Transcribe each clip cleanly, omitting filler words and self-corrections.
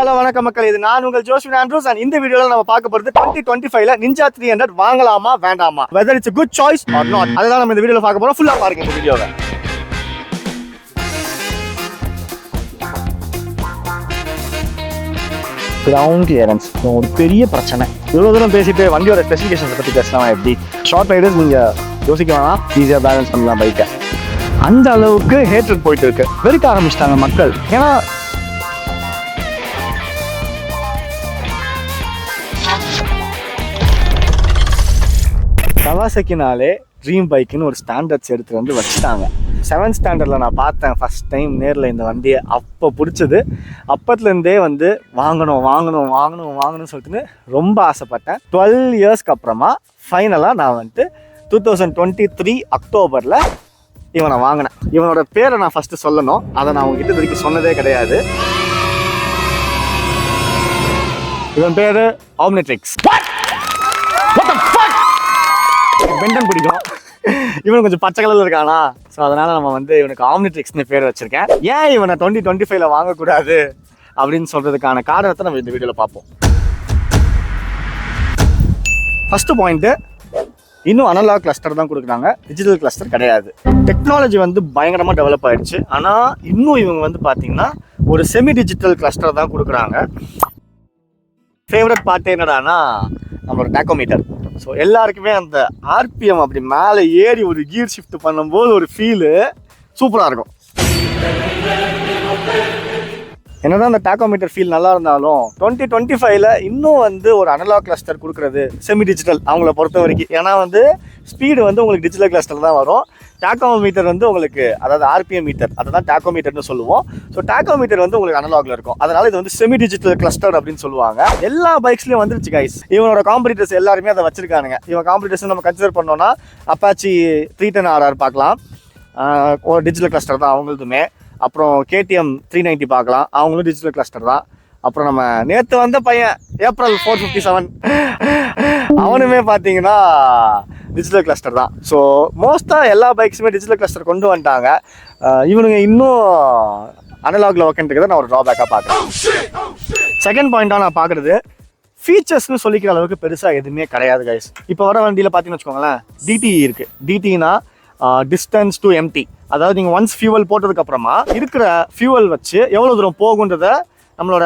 Hello வணக்கம் மக்கள், இது நான் உங்கள் ஜோஸ்வின் ஆண்ட்ரூஸ். அண்ட் இந்த வீடியோல நம்ம பார்க்க போறது 2025ல நிஞ்சா 300 வாங்கலாமா வேண்டாமா, whether it's a good choice or not, அததான் நம்ம இந்த வீடியோல பார்க்க போறோம். ஃபுல்லா பாருங்க இந்த வீடியோவை. கிரவுண்ட் கிளியரன்ஸ் ஒரு பெரிய பிரச்சனை. இவ்வளவு தூரம் பேசிட்டு வண்டியோட ஸ்பெசிஃபிகேஷன்ஸ் பத்தி பேசலாம். எப்படி ஷார்ட் ரைடர்ஸ் நீங்க யோசிக்க வேணாம், ஈஸியா பேலன்ஸ் பண்ணலாம் பைக்கை. அந்த அளவுக்கு ஹேட்ரட் போயிட்டு இருக்கு, வெறுக்க ஆரம்பிச்சிட்டாங்க மக்கள். ஏன்னா கவாசக்கினாலே ட்ரீம் பைக்குன்னு ஒரு ஸ்டாண்டர்ட்ஸ் எடுத்து வந்து வச்சுட்டாங்க. 7th ஸ்டாண்டர்டில் நான் பார்த்தேன் ஃபஸ்ட் டைம் நேரில் இந்த வண்டியை. அப்போ பிடிச்சது. அப்பத்துலேருந்தே வந்து வாங்கணும்னு சொல்லிட்டு ரொம்ப ஆசைப்பட்டேன். 12 இயர்ஸ்க்கு அப்புறமா ஃபைனலாக நான் வந்துட்டு 2023 அக்டோபரில் இவனை வாங்கினேன். இவனோட பேரை நான் ஃபஸ்ட்டு சொல்லணும், அதை நான் உங்ககிட்ட இது வரைக்கும் சொன்னதே கிடையாது. இவன் பேர் ஆம்னிட்ரிக்ஸ். பெண்டன் பிடிக்கும், இவன் கொஞ்சம் பச்சை கலர்ல இருக்கானா, ஸோ அதனால நம்ம வந்து இவனுக்கு ஆம்னிட்ரிக்ஸ்னு பேர் வச்சிருக்கேன். ஏன் இவனை 2025ல வாங்கக்கூடாது அப்படின்னு சொல்றதுக்கான காரணத்தை நம்ம இந்த வீடியோல பார்ப்போம். ஃபர்ஸ்ட் பாயிண்ட், இன்னும் அனலாக் கிளஸ்டர் தான் கொடுக்குறாங்க, டிஜிட்டல் கிளஸ்டர் கிடையாது. டெக்னாலஜி வந்து பயங்கரமாக டெவலப் ஆயிடுச்சு. ஆனால் இன்னும் இவங்க வந்து பார்த்தீங்கன்னா ஒரு செமி டிஜிட்டல் கிளஸ்டர் தான் கொடுக்குறாங்க. ஃபேவரட் பார்ட் என்னடானா நம்மளோட டாக்கோமீட்டர். ஸோ எல்லாருக்குமே அந்த ஆர்பிஎம் அப்படி மேலே ஏறி ஒரு கியர் ஷிஃப்ட் பண்ணும்போது ஒரு ஃபீலு சூப்பராக இருக்கும். என்னதான் அந்த டாக்கோமீட்டர் ஃபீல் நல்லா இருந்தாலும் 2025ல இன்னும் வந்து ஒரு அனலாக் கிளஸ்டர் கொடுக்குறது செமி டிஜிட்டல் அவங்கள பொறுத்த வரைக்கும். ஏன்னா வந்து ஸ்பீடு வந்து உங்களுக்கு டிஜிட்டல் கிளஸ்டர் தான் வரும். டாக்கோமீட்டர் வந்து உங்களுக்கு, அதாவது ஆர்பிஎம் மீட்டர், அதை தான் டாக்கோமீட்டர்னு சொல்லுவோம். ஸோ டாக்கோமீட்டர் வந்து உங்களுக்கு அனலாக்ல இருக்கும். அதனால இது வந்து செமி டிஜிட்டல் கிளஸ்டர் அப்படின்னு சொல்லுவாங்க. எல்லா பைக்ஸ்லயும் வந்துருச்சு கைஸ். இவனோட காம்படிட்டர்ஸ் எல்லாருமே அதை வச்சிருக்கானுங்க. இவன் காம்படிட்டர்ஸ் நம்ம கன்சிடர் பண்ணோம்னா அப்பாச்சி 310RR பார்க்கலாம், ஒரு டிஜிட்டல் கிளஸ்டர் தான் அவங்களுதுமே. அப்புறம் KTM 390 பார்க்கலாம், அவங்களும் டிஜிட்டல் கிளஸ்டர் தான். அப்புறம் நம்ம நேற்று வந்த பையன் ஏப்ரல் 457 அவனுமே பார்த்தீங்கன்னா டிஜிட்டல் கிளஸ்டர் தான். ஸோ மோஸ்ட்டாக எல்லா பைக்ஸுமே டிஜிட்டல் கிளஸ்டர் கொண்டு வந்துட்டாங்க. இவனுங்க இன்னும் அனலாக்ல உட்காந்துருக்கிறத நான் ஒரு ட்ராபேக்காக பார்க்குறேன். செகண்ட் பாயிண்டாக நான் பார்க்குறது, ஃபீச்சர்ஸ்னு சொல்லிக்கிற அளவுக்கு பெருசாக எதுவுமே கிடையாது கைஸ். இப்போ வர வண்டியில் பார்த்தீங்கன்னு வச்சுக்கோங்களேன், DTE இருக்குது. DTEனா டிஸ்டன்ஸ் டு எம்டி, அதாவது நீங்கள் ஒன்ஸ் ஃபியூவல் போட்டதுக்கப்புறமா இருக்கிற ஃபியூவல் வச்சு எவ்வளோ தூரம் போகுன்றத நம்மளோட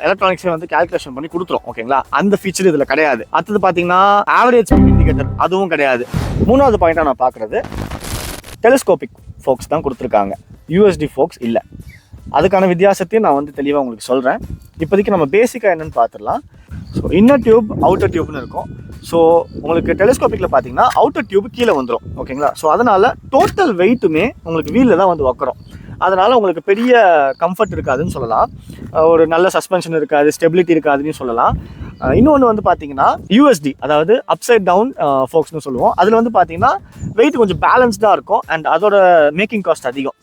எலக்ட்ரானிக்ஸை வந்து கால்குலேஷன் பண்ணி கொடுத்துரும். ஓகேங்களா, அந்த ஃபீச்சர் இதில் கிடையாது. அடுத்தது பார்த்தீங்கன்னா ஆவரேஜ் ஸ்பீட் இண்டிகேட்டர், அதுவும் கிடையாது. மூணாவது பாயிண்டாக நான் பார்க்குறது, டெலிஸ்கோபிக் ஃபோக்ஸ் தான் கொடுத்துருக்காங்க, USD ஃபோக்ஸ் இல்லை. அதுக்கான வித்தியாசத்தையும் நான் வந்து தெளிவாக உங்களுக்கு சொல்கிறேன். இப்போதைக்கு நம்ம பேசிக்காக என்னென்னு பார்த்துடலாம். ஸோ இன்னர் டியூப் அவுட்டர் டியூப்னு இருக்கும். ஸோ உங்களுக்கு டெலிஸ்கோபிக்கில் பார்த்தீங்கன்னா அவுட்டர் டியூப் கீழே வந்துடும். ஓகேங்களா, ஸோ அதனால் டோட்டல் வெயிட்டுமே உங்களுக்கு வீலில் தான் வந்து உக்கரும். அதனால் உங்களுக்கு பெரிய கம்ஃபர்ட் இருக்காதுன்னு சொல்லலாம். ஒரு நல்ல சஸ்பென்ஷன் இருக்காது, ஸ்டெபிலிட்டி இருக்காதுன்னு சொல்லலாம். இன்னொன்று வந்து பார்த்தீங்கன்னா USD, அதாவது அப்சைட் டவுன் ஃபோக்ஸ்னு சொல்லுவோம். அதில் வந்து பார்த்தீங்கன்னா வெயிட் கொஞ்சம் பேலன்ஸ்டாக இருக்கும் அண்ட் அதோட மேக்கிங் காஸ்ட் அதிகம்.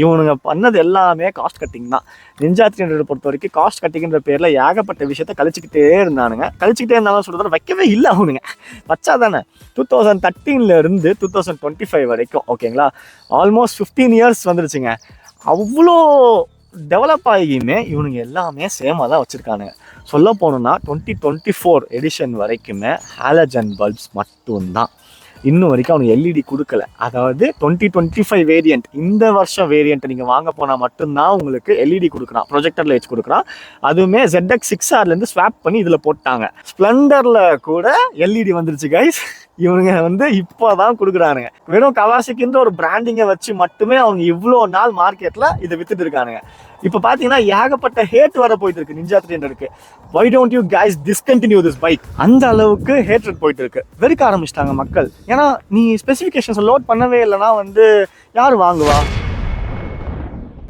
இவனுங்க பண்ணது எல்லாமே காஸ்ட் கட்டிங் தான். நிஞ்சா 300 பொறுத்த வரைக்கும் காஸ்ட் கட்டிங்கிற பேரில் ஏகப்பட்ட விஷயத்த கழிச்சிக்கிட்டே இருந்தாலும் சொல்கிறத வைக்கவே இல்லை. அவனுங்க வச்சா தானே 2013 இருந்து 2025 வரைக்கும். ஓகேங்களா, ஆல்மோஸ்ட் 15 இயர்ஸ் வந்துருச்சுங்க. அவ்வளோ டெவலப் ஆகியுமே இவனுங்க எல்லாமே சேமாக தான் வச்சுருக்கானுங்க. சொல்ல போகணுன்னா 2024 எடிஷன் வரைக்குமே ஹாலஜன் பல்ப்ஸ் மட்டும்தான். இன்னும் வரைக்கும் அவனுக்கு LED கொடுக்கல. அதாவது 2025 வேரியண்ட், இந்த வருஷம் வேரியண்ட் நீங்கள் வாங்க போனால் மட்டும்தான் உங்களுக்கு LED கொடுக்குறான், ப்ரொஜெக்டர் லைட்ஸ் கொடுக்குறான். அதுவுமே ZX6Rலேருந்து ஸ்வாப் பண்ணி இதில் போட்டாங்க. ஸ்ப்ளெண்டரில் கூட LED வந்துருச்சு கைஸ். இவனுங்க வந்து இப்போ தான் கொடுக்குறானுங்க. வெறும் கவாசக்கின்ற ஒரு பிராண்டிங்கை வச்சு மட்டுமே அவங்க இவ்வளோ நாள் மார்க்கெட்டில் இதை வித்துட்டு இருக்கானுங்க. இப்போ பார்த்தீங்கன்னா ஏகப்பட்ட ஹேட் வர போயிட்டு இருக்கு ninja 300க்கு. Why don't you guys discontinue this bike? அந்த அளவுக்கு ஹேட்ரட் போயிட்டு இருக்கு, வெறுக்க ஆரம்பிச்சிட்டாங்க மக்கள். ஏன்னா நீ ஸ்பெசிஃபிகேஷன்ஸ் லோட் பண்ணவே இல்லைன்னா வந்து யார் வாங்குவா?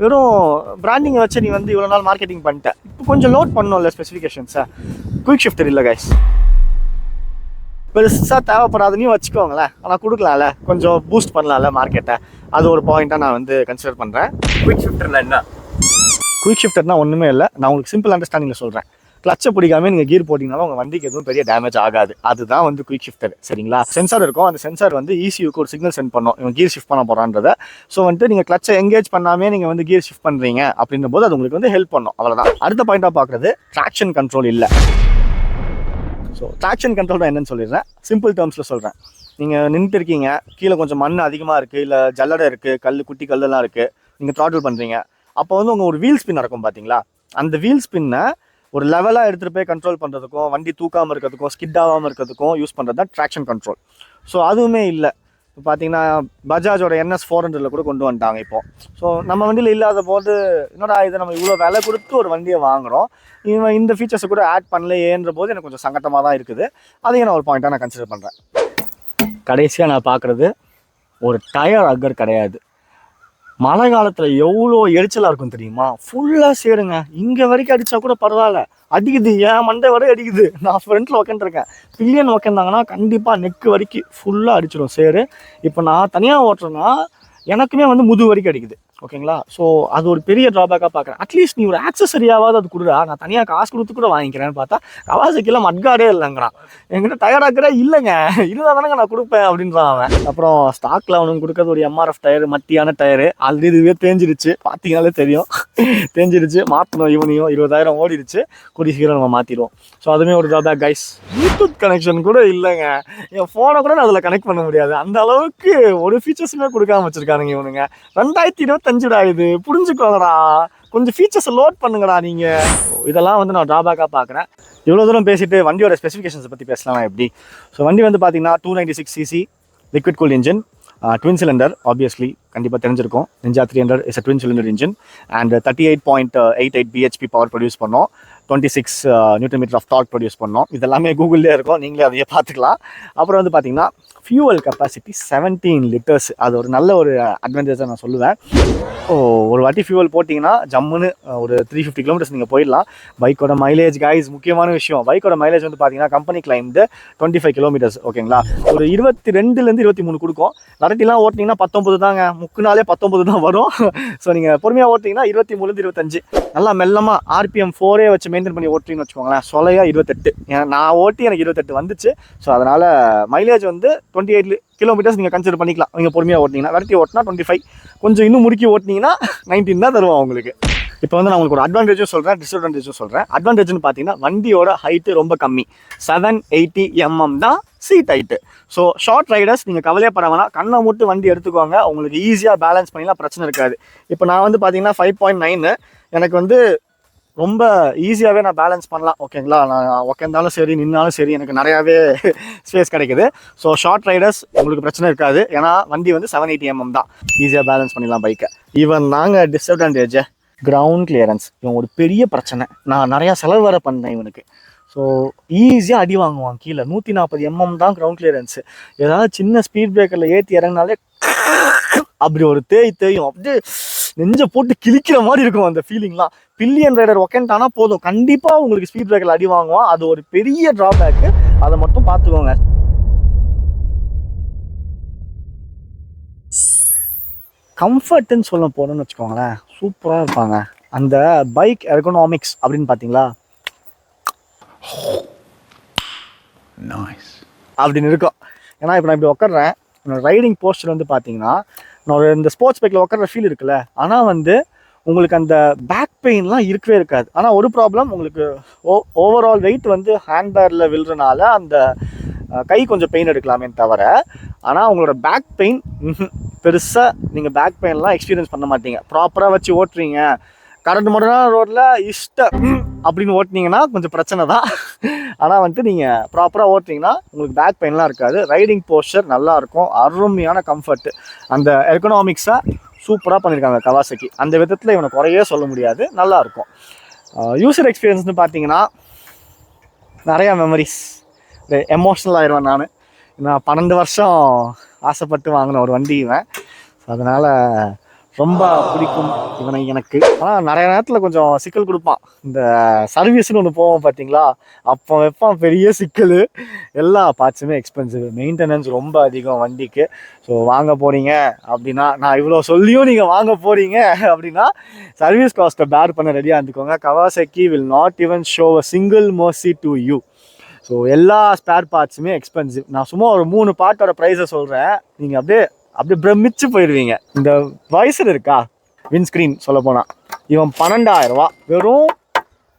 வெறும் பிராண்டிங்கை வச்சு நீ வந்து இவ்வளோ நாள் மார்க்கெட்டிங் பண்ணிட்ட, இப்போ கொஞ்சம் லோட் பண்ணோம்ல ஸ்பெசிஃபிகேஷன்ஸை. குயிக் ஷிஃப்டர் இல்லை கைஸ், பெருசாக தேவைப்படாதுன்னு வச்சுக்கோங்களேன். ஆனால் கொடுக்கலாம்ல, கொஞ்சம் பூஸ்ட் பண்ணலாம்ல மார்க்கெட்டை. அது ஒரு பாயிண்ட்டாக நான் வந்து கன்சிடர் பண்ணுறேன். குயிக் ஷிஃப்டர்னா என்ன? குயிக் ஷிஃப்டர்னா ஒன்றுமே இல்லை, நான் உங்களுக்கு சிம்பிள் அண்டர்ஸ்டாண்டிங்கில் சொல்கிறேன். கிளச்சை பிடிக்காம நீங்கள் கீர் போட்டிங்கனாலும் உங்கள் வண்டிக்கு எதுவும் பெரிய டேமேஜ் ஆகாது. அதுதான் வந்து குயிக் ஷிஃப்டர். சரிங்களா? சென்சார் இருக்கும், அந்த சென்சார் வந்து ECUக்கு ஒரு சிக்னல் சென்ட் பண்ணும் இவங்க கீர் ஷிஃப்ட் பண்ண போகிறான்றதை. ஸோ வந்துட்டு நீங்கள் கிளச்சை எங்கேஜ் பண்ணாமே நீங்கள் வந்து கீர் ஷிஃப்ட் பண்ணுறீங்க அப்படின்ற போது அது உங்களுக்கு வந்து ஹெல்ப் பண்ணும். அவ்வளோதான். அடுத்த பாயிண்டாக பார்க்குறது ட்ராக்ஷன் கண்ட்ரோல் இல்லை. ஸோ ட்ராக்ஷன் கண்ட்ரோல் தான் என்னன்னு சொல்லிடுறேன், சிம்பிள் டேர்ம்ஸில் சொல்கிறேன். நீங்கள் நின்றுட்டு இருக்கீங்க, கீழே கொஞ்சம் மண் அதிகமாக இருக்குது, இல்லை ஜல்லடை இருக்குது, குட்டி கல்லெல்லாம் இருக்குது, நீங்கள் த்ராட்டில் பண்ணுறீங்க. அப்போ வந்து உங்கள் ஒரு வீல் ஸ்பின் நடக்கும் பார்த்தீங்களா, அந்த வீல் ஸ்பின்னை ஒரு லெவலாக எடுத்துகிட்டு போய் கண்ட்ரோல் பண்ணுறதுக்கும் வண்டி தூக்காமல் இருக்கிறதுக்கும் ஸ்கிட் ஆகாமல் இருக்கிறதுக்கும் யூஸ் பண்ணுறது தான் ட்ராக்ஷன் கண்ட்ரோல். ஸோ அதுவுமே இல்லை. இப்போ பார்த்தீங்கன்னா பஜாஜோட NS400 கூட கொண்டு வந்துட்டாங்க இப்போ. ஸோ நம்ம வண்டியில் இல்லாத போது என்னடா இதை நம்ம இவ்வளோ விலை கொடுத்து ஒரு வண்டியை வாங்குகிறோம், இவன் இந்த ஃபீச்சர்ஸை கூட ஆட் பண்ணலையேன்ற போது எனக்கு கொஞ்சம் சங்கட்டமாக தான் இருக்குது. அதையும் நான் ஒரு பாயிண்ட்டாக நான் கன்சிடர் பண்ணுறேன். கடைசியாக நான் பார்க்குறது ஒரு டயர் அக்கர் கிடையாது. மழை காலத்தில் எவ்வளோ எரிச்சலாக இருக்கும் தெரியுமா? ஃபுல்லாக சேருங்க, இங்கே வரைக்கும் அடித்தா கூட பரவாயில்ல, அடிக்குது, ஏன் மண்டை வரை அடிக்குது. நான் ஃப்ரண்ட்டில் உட்காந்துருக்கேன், பில்லியன் உட்காந்தாங்கன்னா கண்டிப்பாக நெக்கு வரைக்கும் ஃபுல்லாக அடிச்சிடும் சேரு. இப்போ நான் தனியாக ஓட்டுறேன்னா எனக்குமே வந்து முது வரைக்கும் அடிக்குது. ஓகேங்களா? ஸோ அது ஒரு பெரிய ட்ராபேக்காக பார்க்குறேன். அட்லீஸ்ட் நீ ஒரு ஆக்சஸரியாவது அது கொடுறா, நான் தனியாக காசு கொடுத்து கூட வாங்கிக்கிறேன்னு பார்த்தா கவாசாக்கியில் மட்காடே இல்லைங்கிறான். என்கிட்ட டயர்டாக்கிறே இல்லைங்க, இருந்தால் தானேங்க நான் கொடுப்பேன் அப்படின்றான் அவன். அப்புறம் ஸ்டாக்கில் அவனுக்கு கொடுக்குறது ஒரு MRF டயரு, மட்டியான டயரு. ஆல்ரெடி இதுவே தேஞ்சிருச்சு, பார்த்தீங்கனாலே தெரியும். தேஞ்சிருச்சு, மாற்றணும். இவனையும் 20,000 ஓடிடுச்சு, கூடிய சீக்கிரம் நம்ம மாற்றிடுவோம். ஸோ அதுவுமே ஒரு ட்ராபேக் கைஸ். ப்ளூடூத் கனெக்ஷன் கூட இல்லைங்க, என் ஃபோனை கூட நான் அதில் கனெக்ட் பண்ண முடியாது. அந்த அளவுக்கு ஒரு ஃபீச்சர்ஸுமே கொடுக்காம வச்சுருக்கானுங்க இவனுங்க. 2025டா இது, புரிஞ்சுக்கோங்கடா, கொஞ்சம் ஃபீச்சர்ஸை லோட் பண்ணுங்கடா நீங்கள். இதெல்லாம் வந்து நான் ட்ராபேக்காக பார்க்குறேன். இவ்வளோ தூரம் பேசிட்டு வண்டியோட ஸ்பெசிஃபிகேஷன்ஸை பற்றி பேசலாம் எப்படி. ஸோ வண்டி வந்து பார்த்தீங்கன்னா 296cc liquid cool engine, twin cylinder. Obviously கண்டிப்பாக தெரிஞ்சிருக்கும், Ninja 300 is a twin cylinder engine and 38.88 bhp power produce பண்ணோம், 26 Nm ஆஃப் டார்க் ப்ரொடியூஸ் பண்ணோம். இதெல்லாமே கூகுள்லேயே இருக்கும், நீங்களே அதையே பார்த்துக்கலாம். அப்புறம் வந்து பார்த்தீங்கன்னா ஃபியூவல் கெப்பாசிட்டி 17 லிட்டர்ஸ். அது ஒரு நல்ல ஒரு அட்வான்டேஜாக நான் சொல்லுவேன். ஒரு வாட்டி ஃபியூவல் போட்டிங்கன்னா ஜம்முன்னு ஒரு 350 கிலோமீட்டர்ஸ் நீங்கள் போயிடலாம். பைக்கோட மைலேஜ் கைஸ் முக்கியமான விஷயம். பைக்கோட மைலேஜ் வந்து பார்த்தீங்கன்னா கம்பெனி கிளைம்டு 25 கிலோமீட்டர்ஸ். ஓகேங்களா? ஒரு 22லேருந்து 23 கொடுக்கும். நடத்திலாம் ஓட்டினீங்கன்னா 19 தாங்க, முக்குனாலே 19 தான் வரும். ஸோ நீங்கள் பொறுமையாக ஓட்டிங்கன்னா 23லேருந்து 25. நல்லா மெல்லமாக RPM 4 வச்சு மெயின்டைன் பண்ணி ஓட்டிங்கன்னு வச்சுக்கோங்களேன், சொலையாக 28. நான் ஓட்டி எனக்கு 28 வந்துச்சு. ஸோ அதனால் மைலேஜ் வந்து 28 கிலோமீட்டர்ஸ் நீங்கள் கன்சிடர் பண்ணிக்கலாம். நீங்கள் பொறுமையாக ஓட்டினீங்கன்னா. விரட்டி ஓட்டினா 25, கொஞ்சம் இன்னும் முறுக்கி ஓட்டினீங்கன்னா 19 தான் தருவோம் உங்களுக்கு. இப்போ வந்து நான் உங்களுக்கு ஒரு அட்வான்டேஜும் சொல்கிறேன், டிஸ்அட்வான்டேஜும் சொல்கிறேன். அட்வான்டேஜ்னு பார்த்தீங்கன்னா வண்டியோட ஹைட்டு ரொம்ப கம்மி, 780 mm தான் seat height. So short riders நீங்கள் கவலையப்பட வேணாம், கண்ணை மூட்டு வண்டி எடுத்துக்கோங்க, உங்களுக்கு ஈஸியாக பேலன்ஸ் பண்ணிக்கலாம், பிரச்சனை இருக்காது. இப்போ நான் வந்து பார்த்தீங்கன்னா 5.9, எனக்கு வந்து ரொம்ப ஈஸியாகவே நான் பேலன்ஸ் பண்ணலாம். ஓகேங்களா? நான் உட்காந்தாலும் சரி நின்னாலும் சரி எனக்கு நிறையாவே ஸ்பேஸ் கிடைக்குது. ஸோ ஷார்ட் ரைடர்ஸ் உங்களுக்கு பிரச்சனை இருக்காது, ஏன்னா வண்டி வந்து 780 mm தான், ஈஸியாக பேலன்ஸ் பண்ணிடலாம் பைக்கை. ஈவன் நாங்கள் டிஸ்அட்வான்டேஜ் கிரவுண்ட் கிளியரன்ஸ், இவன் ஒரு பெரிய பிரச்சனை. நான் நிறையா செலவு வேறு பண்ணேன் இவனுக்கு. ஸோ ஈஸியாக அடி வாங்குவான் கீழே. 140 mm தான் கிரவுண்ட் கிளியரன்ஸு. ஏதாவது சின்ன ஸ்பீட் பிரேக்கரில் ஏற்றி இறங்கினாலே அப்படி ஒரு தேயும், அப்படியே நெஞ்சை போட்டு கிழிக்கிற மாதிரி இருக்கும் அந்த ஃபீலிங்லாம். பில்லியன் ரைடர் உக்காண்டானா போதும், கண்டிப்பாக உங்களுக்கு ஸ்பீட் பிரேக்கரில் அடி வாங்குவான். அது ஒரு பெரிய ட்ராபேக்கு, அதை மட்டும் பார்த்துக்கோங்க. கம்ஃபர்ட்னு சொல்ல போகணும்னு வச்சுக்கோங்களேன், சூப்பராக இருப்பாங்க. அந்த பைக் எர்கனாமிக்ஸ் அப்படின்னு பார்த்தீங்களா, அப்படின்னு இருக்கும். ஏன்னா இப்போ நான் இப்படி உட்காடுறேன், என்னோட ரைடிங் போஸ்டர் வந்து பார்த்தீங்கன்னா நான் இந்த ஸ்போர்ட்ஸ் பைக்கில் உட்கார ஃபீல் இருக்குல்ல, ஆனால் வந்து உங்களுக்கு அந்த பேக் பெயின்லாம் இருக்கவே இருக்காது. ஆனால் ஒரு ப்ராப்ளம், உங்களுக்கு ஓவரால் வெயிட் வந்து ஹேண்ட்பேரில் விழுறனால அந்த கை கொஞ்சம் பெயின் எடுக்கலாமே தவிர, ஆனால் உங்களோட பேக் பெயின் பெருசாக நீங்கள் பேக் பெயின்லாம் எக்ஸ்பீரியன்ஸ் பண்ண மாட்டீங்க. ப்ராப்பராக வச்சு ஓட்டுறீங்க, கரண்ட் மட்டும்தான் ரோட்டில் அப்படின்னு ஓட்டினீங்கன்னா கொஞ்சம் பிரச்சனை தான். ஆனால் வந்துட்டு நீங்கள் ப்ராப்பராக ஓட்டிங்கன்னா உங்களுக்கு பேக் பெயின்லாம் இருக்காது. ரைடிங் போஸ்டர் நல்லாயிருக்கும், அருமையான கம்ஃபர்ட்டு. அந்த எர்கனாமிக்ஸை சூப்பராக பண்ணியிருக்காங்க கவாசகி. அந்த விதத்தில் இவனை குறையே சொல்ல முடியாது, நல்லாயிருக்கும். யூசர் எக்ஸ்பீரியன்ஸ்னு பார்த்தீங்கன்னா நிறையா மெமரிஸ், எமோஷ்னல் ஆயிடுவேன் நான் 12 வருஷம் ஆசைப்பட்டு வாங்கின ஒரு வண்டி இவன். ஸோ அதனால் ரொம்ப பிடிக்கும் இவனை எனக்கு. ஆனால் நிறைய நேரத்தில் கொஞ்சம் சிக்கல் கொடுப்பான். இந்த சர்வீஸ்னு ஒன்று போவோம் பார்த்தீங்களா, அப்போ வைப்பான் பெரிய சிக்கல். எல்லா பார்ட்ஸுமே எக்ஸ்பென்சிவ், மெயின்டெனன்ஸ் ரொம்ப அதிகம் வண்டிக்கு. ஸோ வாங்க போகிறீங்க அப்படின்னா, நான் இவ்வளோ சொல்லியும் நீங்கள் வாங்க போகிறீங்க அப்படின்னா சர்வீஸ் காஸ்ட்டை பேர் பண்ண ரெடியாக இருந்துக்கோங்க. Kawasaki will not even show a single mercy to you. So எல்லா ஸ்பேர் பார்ட்ஸுமே எக்ஸ்பென்சிவ். நான் சும்மா ஒரு 3 பார்ட்டோட ப்ரைஸை சொல்கிறேன், நீங்கள் அப்படியே பிரமிச்சு போயிடுவீங்க. இந்த வைசர் இருக்கா, விண்ட்ஸ்க்ரீன் சொல்ல போனால் இவன் 12,000 ரூபா. வெறும்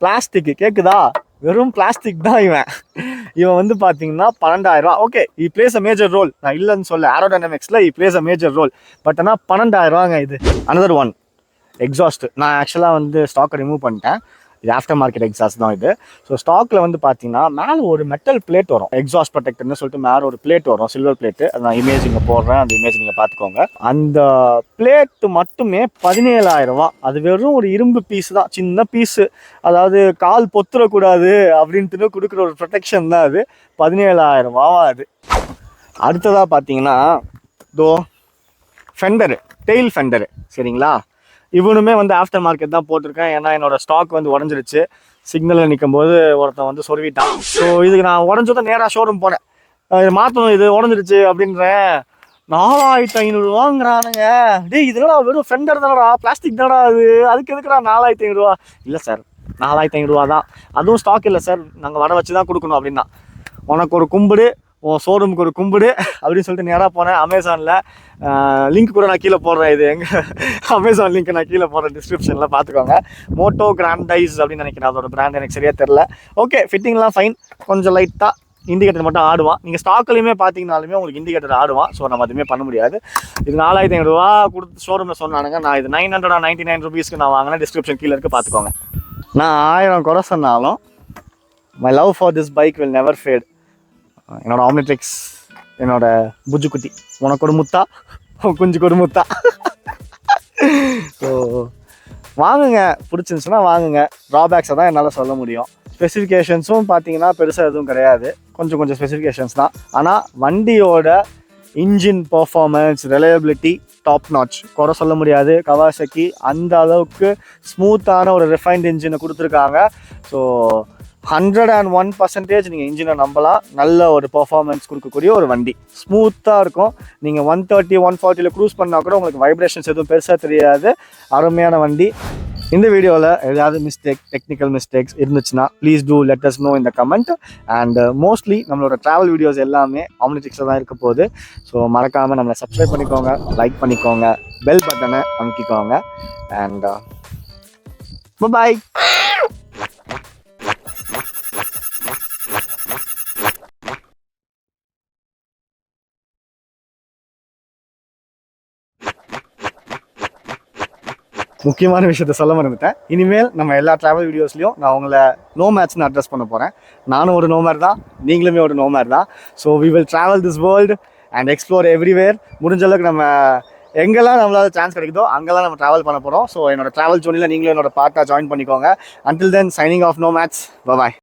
பிளாஸ்டிக்கு, கேட்குதா, வெறும் பிளாஸ்டிக் தான் இவன் வந்து பார்த்தீங்கன்னா 12,000 ரூபா. Okay, it plays a major role, நான் இல்லைன்னு சொல்ல, ஏரோடைனமிக்ஸில் it plays a major role. But ஆனால் 12,000 ரூபாங்க இது. Another one exhaust. நான் ஆக்சுவலாக வந்து ஸ்டாக்கை ரிமூவ் பண்ணிட்டேன். இது ஆஃப்டர் மார்க்கெட் எக்ஸாஸ்ட் தான் இது. ஸோ ஸ்டாக்கில் வந்து பார்த்தீங்கன்னா மேலே ஒரு மெட்டல் பிளேட் வரும், எக்ஸாஸ்ட் ப்ரொடெக்டர்னு சொல்லிட்டு மேலே ஒரு பிளேட் வரும், சில்வர் பிளேட்டு. அது நான் இமேஜ் இங்கே போடுறேன், அந்த இமேஜ் நீங்கள் பார்த்துக்கோங்க. அந்த பிளேட்டு மட்டுமே 17,000 ரூபா. அது வெறும் ஒரு இரும்பு பீஸ் தான், சின்ன பீஸு. அதாவது கால் பொத்துறக்கூடாது அப்படின்ட்டு கொடுக்குற ஒரு ப்ரொடெக்ஷன் தான் அது. 17,000 ரூபாவா அது. அடுத்ததாக பார்த்தீங்கன்னா இதோ ஃபெண்டரு, டெயில் ஃபெண்டரு, சரிங்களா. இவனுமே வந்து ஆஃப்டர் மார்க்கெட் தான் போட்டிருக்கேன். ஏன்னா என்னோட ஸ்டாக் வந்து உடஞ்சிருச்சு. சிக்னலில் நிற்கும் போது ஒருத்தன் வந்து சொருவிட்டான். ஸோ இதுக்கு நான் உடஞ்சதான் நேராக ஷோரூம் போனேன், இது மாற்றணும், இது உடஞ்சிருச்சு அப்படின்றேன். 4,500 ரூபாங்கிறானுங்க. டேய் இதெல்லாம் வெறும் ஃபெண்டர் தானடா, பிளாஸ்டிக் தானடா, அதுக்கு எதுக்குடா 4,500 ரூபா? இல்லை சார், 4,500 ரூபா தான், அதுவும் ஸ்டாக் இல்லை சார், நாங்கள் வர வச்சு தான் கொடுக்கணும் அப்படின்னா. உனக்கு ஒரு கும்பிடு, உன் ஷோரூமுக்கு ஒரு கும்பிடு அப்படின்னு சொல்லிட்டு நேராக போனேன். அமேசானில் லிங்க் கூட நான் கீழே போடுறேன், இது எங்கள் அமேசான் லிங்க் நான் கீழே போடுறேன் டிஸ்கிரிப்ஷனில், பார்த்துக்கோங்க. மோட்டோ கிராண்டைஸ் அப்படின்னு நினைக்கிறேன் அதோட பிராண்ட், எனக்கு சரியாக தெரில. ஓகே, ஃபிட்டிங்லாம் ஃபைன், கொஞ்சம் லைட்டாக இண்டிகேட்டர் மட்டும் ஆடுவான். நீங்கள் ஸ்டாக்லையுமே பார்த்தீங்கனாலுமே உங்களுக்கு இண்டிகேட்டர் ஆடுவான். ஸோ நம்ம அதுவுமே பண்ண முடியாது. இது 4,500 ரூபா கொடுத்து ஷோரூமில் சொன்னானுங்க. நான் இது 999 ருபீஸ்க்கு நான் வாங்கினேன். டிஸ்கிரிப்ஷன் கீழே இருக்குது, பார்த்துக்கோங்க. நான் 1000 குறை சொன்னாலும் my love for this bike will never fade. என்னோட ஆம்னிட்ரிக்ஸ், என்னோட புஜ்ஜு குட்டி, உனக்கு ஒரு முத்தா, குஞ்சுக்கு ஒரு முத்தா. ஸோ வாங்குங்க, பிடிச்சிருந்துச்சுன்னா வாங்குங்க. ட்ராபேக்ஸை தான் என்னால் சொல்ல முடியும். ஸ்பெசிஃபிகேஷன்ஸும் பார்த்தீங்கன்னா பெருசாக எதுவும் கிடையாது, கொஞ்சம் ஸ்பெசிஃபிகேஷன்ஸ் தான். ஆனால் வண்டியோட engine performance, reliability top notch, குறை சொல்ல முடியாது. கவாசக்கி அந்த அளவுக்கு ஸ்மூத்தான ஒரு ரிஃபைன்ட் இன்ஜினை கொடுத்துருக்காங்க. ஸோ 101% நீங்கள் இன்ஜினை நம்பலாம். நல்ல ஒரு பர்ஃபார்மன்ஸ் கொடுக்கக்கூடிய ஒரு வண்டி, ஸ்மூத்தாக இருக்கும். நீங்கள் 130, 140 க்ரூஸ் பண்ணால் கூட உங்களுக்கு வைப்ரேஷன்ஸ் எதுவும் பெருசாக தெரியாது. அருமையான வண்டி. இந்த வீடியோவில் ஏதாவது டெக்னிக்கல் மிஸ்டேக்ஸ் இருந்துச்சுன்னா please do let us know இந்த கமெண்ட். அண்ட் மோஸ்ட்லி நம்மளோட ட்ராவல் வீடியோஸ் எல்லாமே ஆம்னிட்ரிக்ஸில் தான் இருக்க போகுது. ஸோ மறக்காமல் நம்மளை சப்ஸ்கிரைப் பண்ணிக்கோங்க, லைக் பண்ணிக்கோங்க, பெல் பட்டனை அமுக்கிக்கோங்க. அண்ட் பாய். முக்கியமான விஷயத்த சொல்ல மறந்துட்டேன். இனிமேல் நம்ம எல்லா ட்ராவல் வீடியோஸ்லையும் நான் உங்களை நோமேட்ஸ்னு அட்ரஸ் பண்ண போகிறேன். நானும் ஒரு நோமேட் தான், நீங்களுமே ஒரு நோமேட் தான். So we will travel this world and explore everywhere. முடிஞ்ச அளவுக்கு நம்ம எங்கெல்லாம் நம்மளால சான்ஸ் கிடைக்குதோ அங்கெல்லாம் நம்ம ட்ராவல் பண்ண போகிறோம். ஸோ என்னோட ட்ராவல் ஜோனியில் நீங்களும் என்னோட பார்ட்டாக ஜாயின் பண்ணிக்கோங்க. Until then, signing off nomads. பாய்.